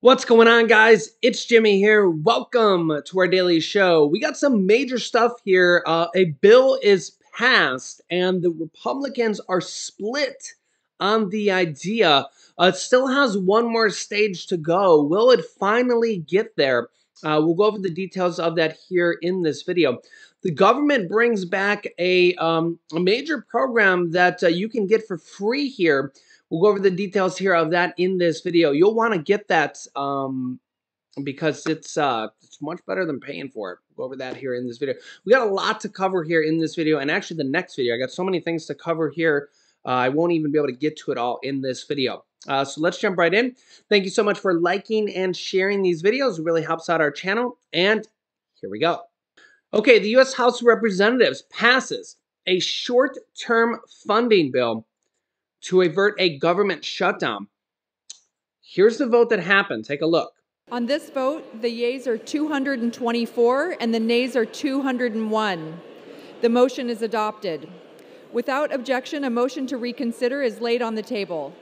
What's going on, guys? It's Jimmy here. Welcome to our daily show. We got some major stuff here. A bill is passed, and the Republicans are split on the idea. It still has one more stage to go. Will it finally get there? We'll go over the details of that here in this video. The government brings back a major program that you can get for free here. We'll go over the details here of that in this video. You'll want to get that because it's much better than paying for it. We'll go over that here in this video. We got a lot to cover here in this video, and actually the next video. I got so many things to cover here. I won't even be able to get to it all in this video. So let's jump right in. Thank you so much for liking and sharing these videos. It really helps out our channel. And here we go. Okay, the U.S. House of Representatives passes a short-term funding bill to avert a government shutdown. Here's the vote that happened. Take a look. On this vote, the yeas are 224 and the nays are 201. The motion is adopted. Without objection, a motion to reconsider is laid on the table.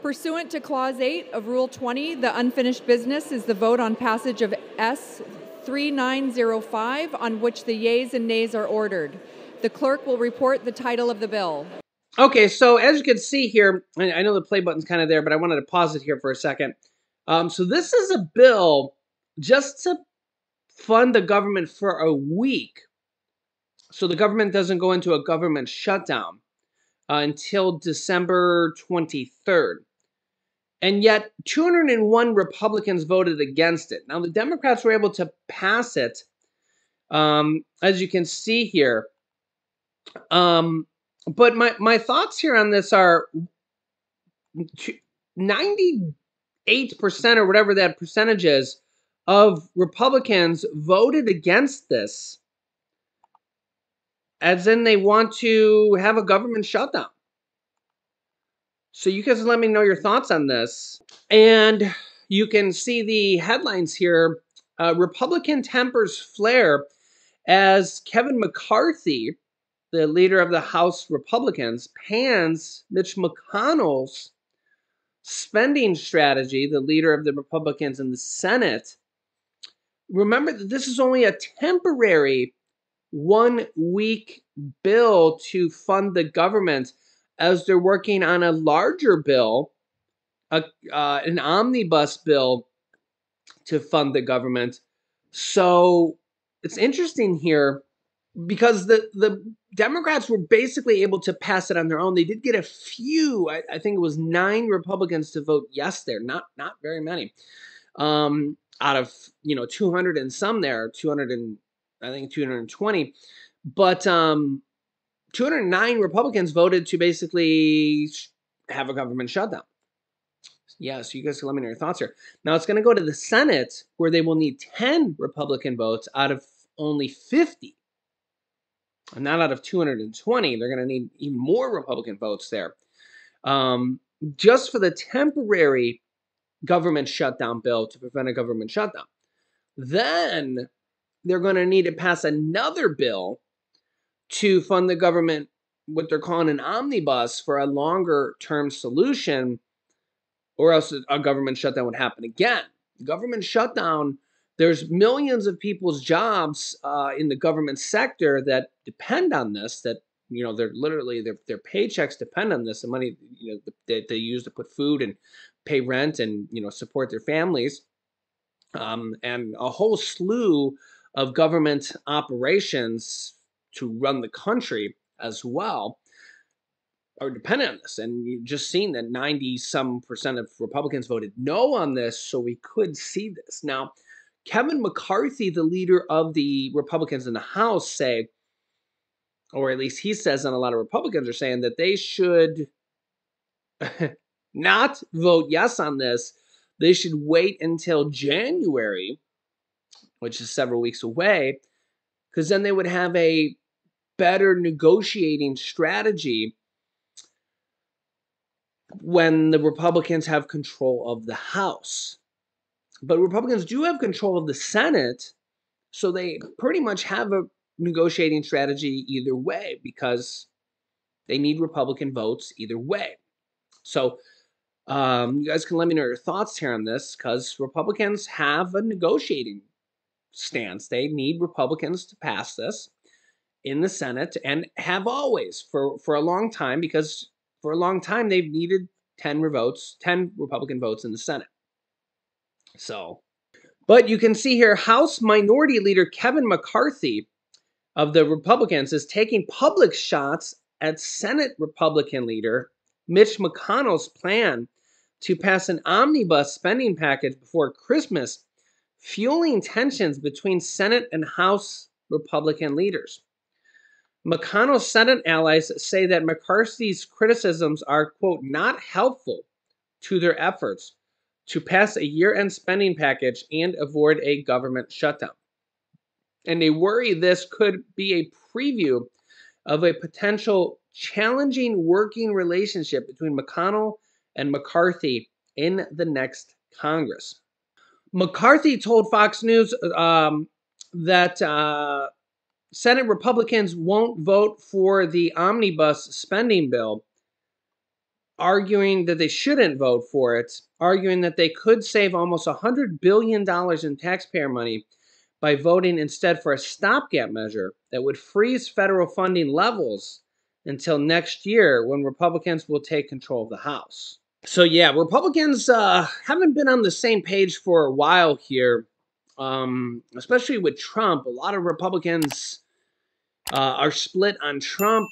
Pursuant to Clause 8 of Rule 20, the unfinished business is the vote on passage of S. 3905, on which the yeas and nays are ordered. The clerk will report the title of the bill. Okay, so as you can see here, I know the play button's kind of there, but I wanted to pause it here for a second. So this is a bill just to fund the government for a week, so the government doesn't go into a government shutdown until December 23rd. And yet 201 Republicans voted against it. Now the Democrats were able to pass it, as you can see here. But my thoughts here on this are 98% or whatever that percentage is of Republicans voted against this, as in they want to have a government shutdown. So you guys let me know your thoughts on this. And you can see the headlines here. Republican tempers flare as Kevin McCarthy, the leader of the House Republicans, pans Mitch McConnell's spending strategy, the leader of the Republicans in the Senate. Remember that this is only a temporary 1-week bill to fund the government, as they're working on a larger bill, an omnibus bill to fund the government. So it's interesting here, because the Democrats were basically able to pass it on their own. They did get a few, I think it was 9 Republicans to vote yes there, not very many, out of 200 and some there, 200 and I think 220, but 209 Republicans voted to basically have a government shutdown. Yeah, so you guys can let me know your thoughts here. Now it's going to go to the Senate, where they will need 10 Republican votes out of only 50. And not out of 220. They're going to need even more Republican votes there. Just for the temporary government shutdown bill to prevent a government shutdown. Then they're going to need to pass another bill to fund the government, what they're calling an omnibus, for a longer term solution, or else a government shutdown would happen again. Government shutdown, there's millions of people's jobs in the government sector that depend on this, that they're literally their paychecks depend on this, the money that they use to put food and pay rent and support their families, and a whole slew of government operations to run the country as well are dependent on this. And you've just seen that 90-some% of Republicans voted no on this, so we could see this. Now, Kevin McCarthy, the leader of the Republicans in the House, say, or at least he says, and a lot of Republicans are saying, that they should not vote yes on this. They should wait until January, which is several weeks away, because then they would have a better negotiating strategy when the Republicans have control of the House. But Republicans do have control of the Senate, so they pretty much have a negotiating strategy either way, because they need Republican votes either way. So You guys can let me know your thoughts here on this, because Republicans have a negotiating stance. They need Republicans to pass this in the Senate, and have always for a long time, because for a long time they've needed 10 Republican votes in the Senate. So, but you can see here, House Minority Leader Kevin McCarthy of the Republicans is taking public shots at Senate Republican leader Mitch McConnell's plan to pass an omnibus spending package before Christmas, fueling tensions between Senate and House Republican leaders. McConnell's Senate allies say that McCarthy's criticisms are, quote, not helpful to their efforts to pass a year-end spending package and avoid a government shutdown. And they worry this could be a preview of a potential challenging working relationship between McConnell and McCarthy in the next Congress. McCarthy told Fox News that Senate Republicans won't vote for the omnibus spending bill, arguing that they shouldn't vote for it, arguing that they could save almost $100 billion in taxpayer money by voting instead for a stopgap measure that would freeze federal funding levels until next year, when Republicans will take control of the House. So yeah, Republicans haven't been on the same page for a while here, especially with Trump. A lot of Republicans are split on Trump,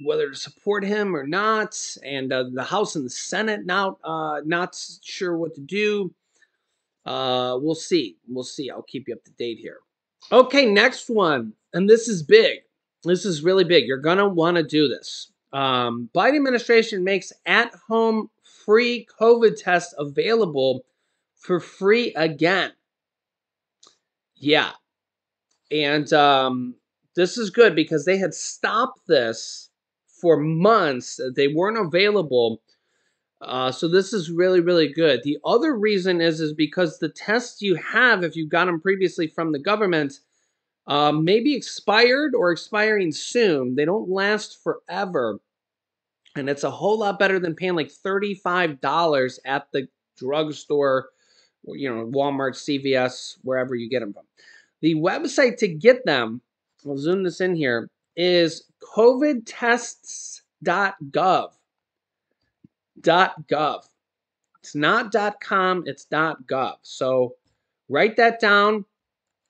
whether to support him or not, and the House and the Senate now not sure what to do. We'll see. I'll keep you up to date here. Okay, next one, and this is big. This is really big. You're gonna want to do this. Biden administration makes at-home free COVID tests available for free again. Yeah, and this is good, because they had stopped this for months. They weren't available. So this is really, really good. The other reason is because the tests you have, if you got them previously from the government, may be expired or expiring soon. They don't last forever. And it's a whole lot better than paying like $35 at the drugstore, or, Walmart, CVS, wherever you get them from. The website to get them, I'll zoom this in here, is covidtests.gov. .gov. It's not .com, it's .gov. So write that down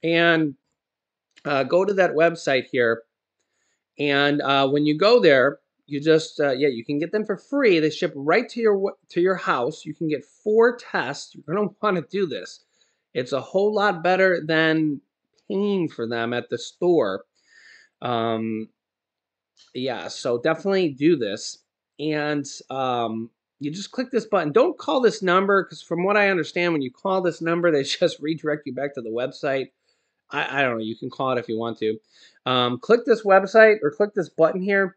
and go to that website here. And when you go there, you just you can get them for free. They ship right to your house. You can get 4 tests. You're gonna want to do this. It's a whole lot better than paying for them at the store. Yeah, so definitely do this. And you just click this button. Don't call this number, because from what I understand, when you call this number, they just redirect you back to the website. I don't know. You can call it if you want to. Click this website, or click this button here.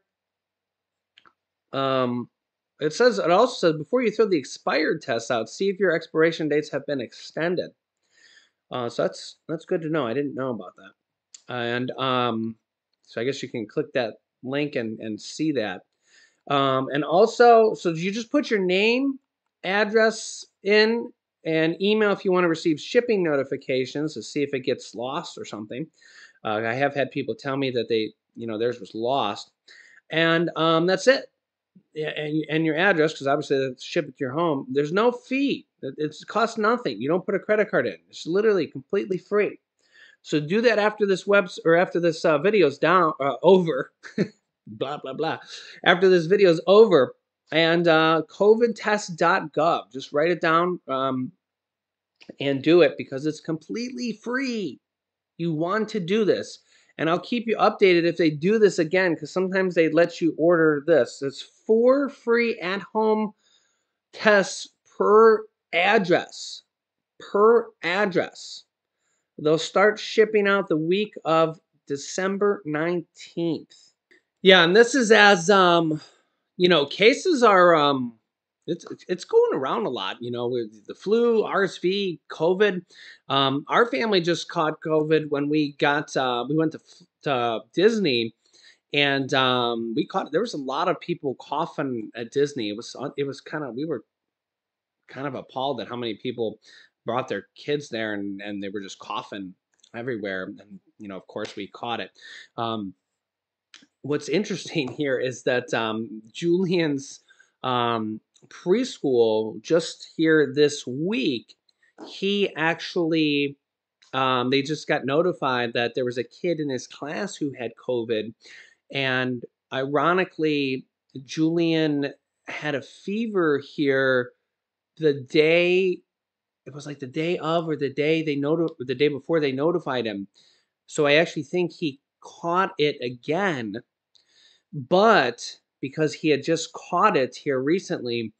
It also says, before you throw the expired tests out, see if your expiration dates have been extended. So that's good to know. I didn't know about that. And so I guess you can click that link and see that. And also, so you just put your name, address in, and email if you want to receive shipping notifications to see if it gets lost or something. I have had people tell me that theirs was lost. And that's it. And your address, because obviously it's shipped to your home. There's no fee. It costs nothing. You don't put a credit card in. It's literally completely free. So do that after this video's over. Blah, blah, blah. After this video is over, and covidtest.gov. Just write it down and do it, because it's completely free. You want to do this. And I'll keep you updated if they do this again, because sometimes they let you order this. It's 4 free at-home tests per address. Per address. They'll start shipping out the week of December 19th. Yeah, and this is as cases are it's going around a lot, with the flu, RSV, COVID. Our family just caught COVID when we went to Disney, and there was a lot of people coughing at Disney. It was kind of, we were kind of appalled at how many people brought their kids there, and they were just coughing everywhere. And, of course, we caught it. Um, what's interesting here is that Julian's preschool just here this week, he actually they just got notified that there was a kid in his class who had COVID, and ironically, Julian had a fever here the day. It was like the day of, or the day the day before they notified him. So I actually think he caught it again, but because he had just caught it here recently,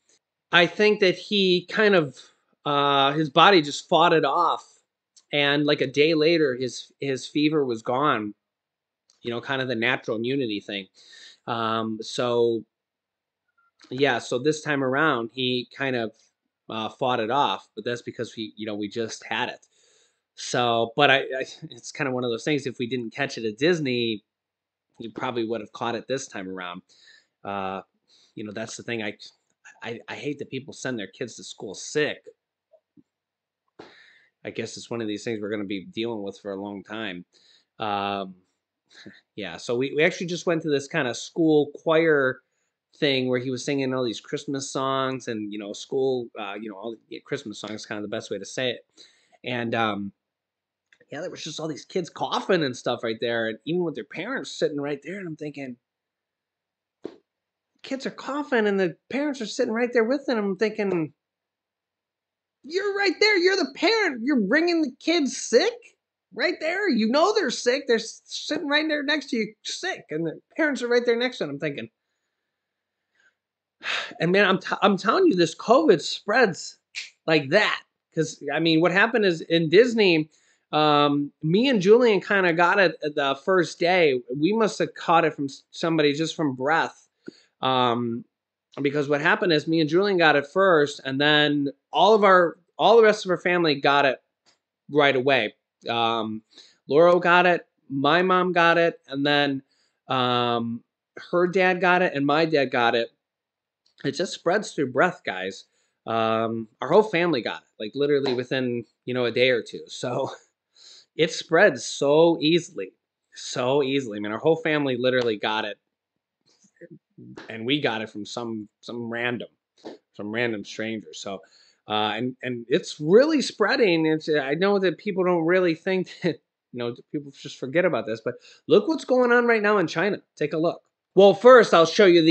I think that he kind of his body just fought it off, and like a day later, his fever was gone. Kind of the natural immunity thing. So yeah, so this time around, he kind of fought it off, but that's because we just had it. So, but it's kind of one of those things. If we didn't catch it at Disney, you probably would have caught it this time around. Uh, that's the thing. I hate that people send their kids to school sick. I guess it's one of these things we're going to be dealing with for a long time. Um, yeah, so we actually just went to this kind of school choir thing where he was singing all these Christmas songs, and school, all the Christmas songs, kind of the best way to say it. And yeah, there was just all these kids coughing and stuff right there, and even with their parents sitting right there, and I'm thinking, kids are coughing and the parents are sitting right there with them. I'm thinking, you're right there. You're the parent. You're bringing the kids sick right there. They're sick. They're sitting right there next to you, sick, and the parents are right there next to them. I'm thinking, and man, I'm telling you, this COVID spreads like that. Because what happened is in Disney, me and Julian kind of got it the first day. We must have caught it from somebody just from breath. Because what happened is me and Julian got it first, and then all the rest of our family got it right away. Laura got it, my mom got it, and then her dad got it, and my dad got it. It just spreads through breath, guys. Our whole family got it, like literally within a day or two. So it spreads so easily, so easily. Our whole family literally got it, and we got it from some random stranger. So, and it's really spreading. I know that people don't really think that, people just forget about this, but look what's going on right now in China. Take a look. Well, first I'll show you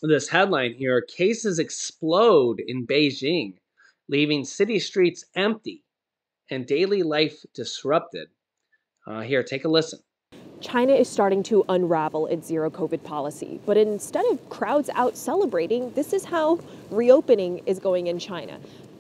this headline here: cases explode in Beijing, leaving city streets empty and daily life disrupted. Here, take a listen. China is starting to unravel its zero COVID policy, but instead of crowds out celebrating, this is how reopening is going in China.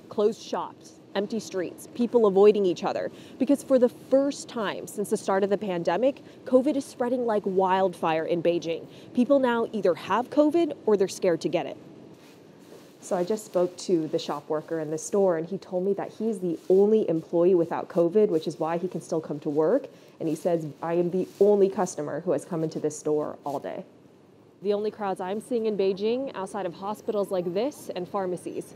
Closed shops, empty streets, people avoiding each other. Because for the first time since the start of the pandemic, COVID is spreading like wildfire in Beijing. People now either have COVID or they're scared to get it. So I just spoke to the shop worker in the store, and he told me that he's the only employee without COVID, which is why he can still come to work. And he says, I am the only customer who has come into this store all day. The only crowds I'm seeing in Beijing outside of hospitals like this and pharmacies.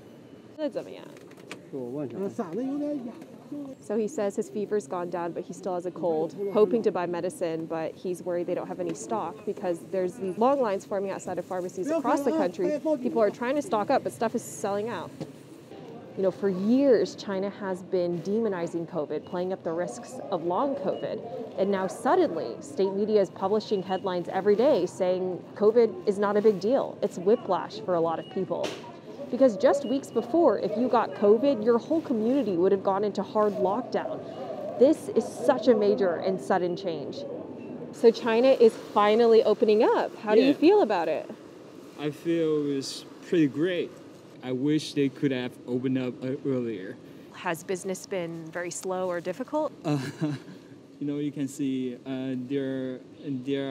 So he says his fever's gone down, but he still has a cold, hoping to buy medicine, but he's worried they don't have any stock because there's these long lines forming outside of pharmacies across the country. People are trying to stock up, but stuff is selling out. For years, China has been demonizing COVID, playing up the risks of long COVID. And now suddenly, state media is publishing headlines every day saying COVID is not a big deal. It's whiplash for a lot of people. Because just weeks before, if you got COVID, your whole community would have gone into hard lockdown. This is such a major and sudden change. So China is finally opening up. How do you feel about it? I feel it's pretty great. I wish they could have opened up earlier. Has business been very slow or difficult? You can see there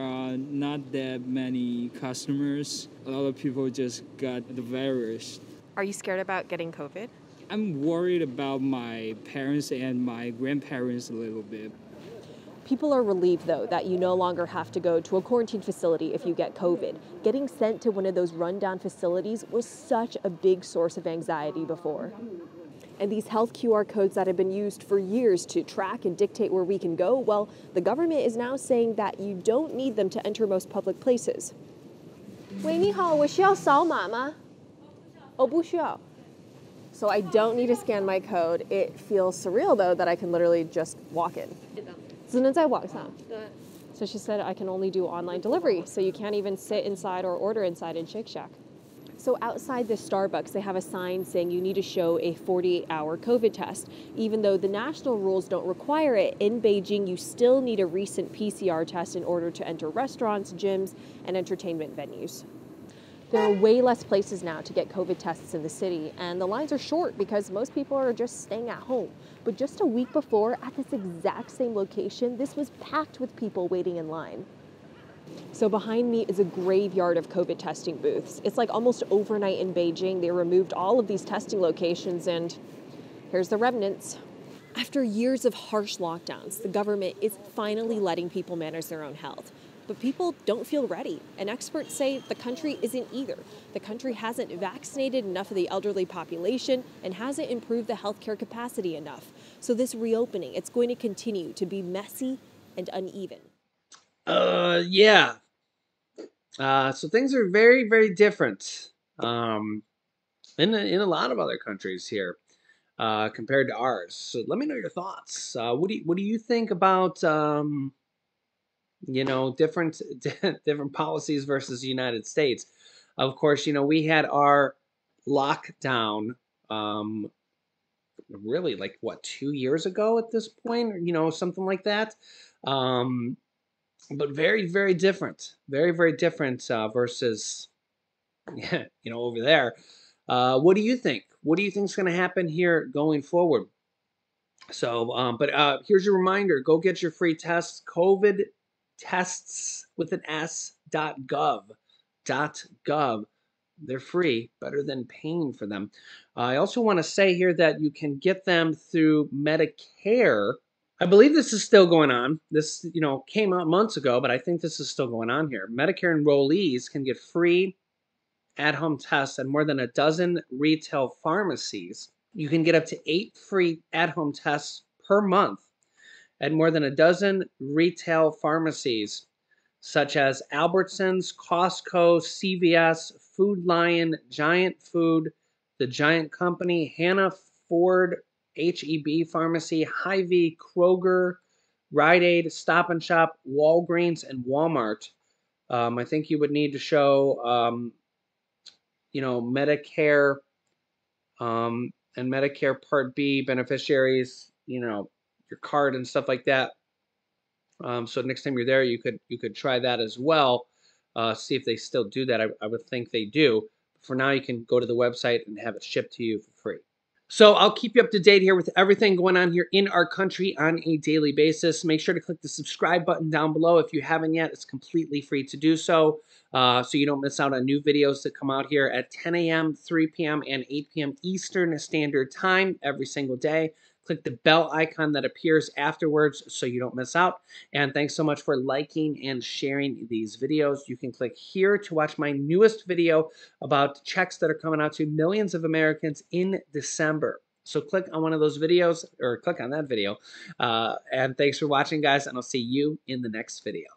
are not that many customers. A lot of people just got the virus. Are you scared about getting COVID? I'm worried about my parents and my grandparents a little bit. People are relieved, though, that you no longer have to go to a quarantine facility if you get COVID. Getting sent to one of those rundown facilities was such a big source of anxiety before. And these health QR codes that have been used for years to track and dictate where we can go, well, the government is now saying that you don't need them to enter most public places. 喂，你好，我需要扫码吗？哦，不需要。So I don't need to scan my code. It feels surreal, though, that I can literally just walk in. 只能在网上。So she said I can only do online delivery, so you can't even sit inside or order inside in Shake Shack. So outside the Starbucks, they have a sign saying you need to show a 48-hour COVID test. Even though the national rules don't require it, in Beijing, you still need a recent PCR test in order to enter restaurants, gyms, and entertainment venues. There are way less places now to get COVID tests in the city, and the lines are short because most people are just staying at home. But just a week before, at this exact same location, this was packed with people waiting in line. So behind me is a graveyard of COVID testing booths. It's like almost overnight in Beijing, they removed all of these testing locations, and here's the remnants. After years of harsh lockdowns, the government is finally letting people manage their own health. But people don't feel ready, and experts say the country isn't either. The country hasn't vaccinated enough of the elderly population and hasn't improved the healthcare capacity enough. So this reopening, it's going to continue to be messy and uneven. Yeah. So things are very, very different in a lot of other countries here compared to ours. So let me know your thoughts. What do you think about different different policies versus the United States? Of course, we had our lockdown really like what 2 years ago at this point, something like that. But very, very different. Very, very different versus, over there. What do you think? What do you think is going to happen here going forward? So, but here's your reminder. Go get your free tests. COVID tests with an s.gov. They're free, better than paying for them. I also want to say here that you can get them through Medicare. I believe this is still going on. This, came out months ago, but I think this is still going on here. Medicare enrollees can get free at-home tests at more than a dozen retail pharmacies. You can get up to 8 free at-home tests per month at more than a dozen retail pharmacies, such as Albertsons, Costco, CVS, Food Lion, Giant Food, The Giant Company, Hannah Ford, H-E-B Pharmacy, Hy-Vee, Kroger, Rite Aid, Stop and Shop, Walgreens, and Walmart. I think you would need to show, Medicare and Medicare Part B beneficiaries, your card and stuff like that. So next time you're there, you could try that as well. See if they still do that. I would think they do. For now, you can go to the website and have it shipped to you for free. So I'll keep you up to date here with everything going on here in our country on a daily basis. Make sure to click the subscribe button down below if you haven't yet. It's completely free to do so, so you don't miss out on new videos that come out here at 10 a.m., 3 p.m., and 8 p.m. Eastern Standard Time every single day. Click the bell icon that appears afterwards so you don't miss out. And thanks so much for liking and sharing these videos. You can click here to watch my newest video about checks that are coming out to millions of Americans in December. So click on one of those videos or click on that video. And thanks for watching, guys, and I'll see you in the next video.